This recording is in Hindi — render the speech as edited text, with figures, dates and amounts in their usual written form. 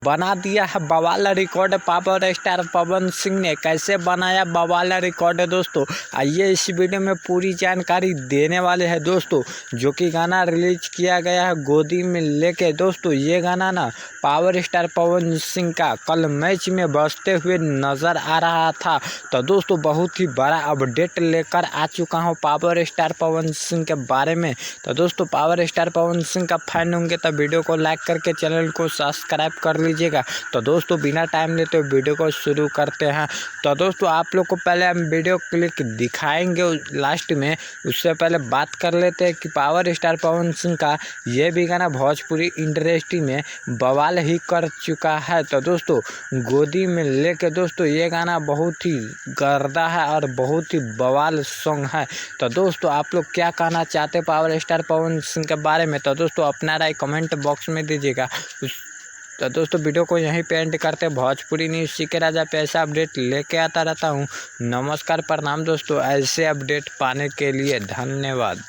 बना दिया है बवाल record power star Pawan Singh ने। कैसे बनाया बवाल रिकॉर्ड दोस्तों, आइए इस वीडियो में पूरी जानकारी देने वाले हैं दोस्तों। जो कि गाना रिलीज किया गया है गोदी में लेके दोस्तों, ये गाना ना पावर स्टार पवन सिंह का कल मैच में बजते हुए नजर आ रहा था। तो दोस्तों बहुत ही बड़ा अपडेट लेकर आ चुका हूँ पावर स्टार पवन सिंह के बारे में। तो दोस्तों पावर स्टार पवन सिंह का फैन होंगे तो वीडियो को लाइक करके चैनल को सब्सक्राइब कर लीजिएगा। तो दोस्तों बिना टाइम लेते हुए वीडियो को शुरू करते हैं। तो दोस्तों आप लोग को पहले हम वीडियो क्लिक दिखाएंगे लास्ट में, उससे पहले बात कर लेते हैं कि पावर स्टार पवन सिंह का ये भी गाना भोजपुरी इंडस्ट्री में बवाल ही कर चुका है। तो दोस्तों गोदी में लेके दोस्तों ये गाना बहुत ही गर्दा है और बहुत ही बवाल सॉन्ग है। तो दोस्तों आप लोग क्या कहना चाहते हैं पावर स्टार पवन सिंह के बारे में, तो दोस्तों अपना राय कमेंट बॉक्स में दीजिएगा। तो दोस्तों वीडियो को यहीं पे एंड करते हैं। भोजपुरी न्यूज़ सीके राजा पे ऐसा अपडेट लेके आता रहता हूँ। नमस्कार प्रणाम दोस्तों, ऐसे अपडेट पाने के लिए धन्यवाद।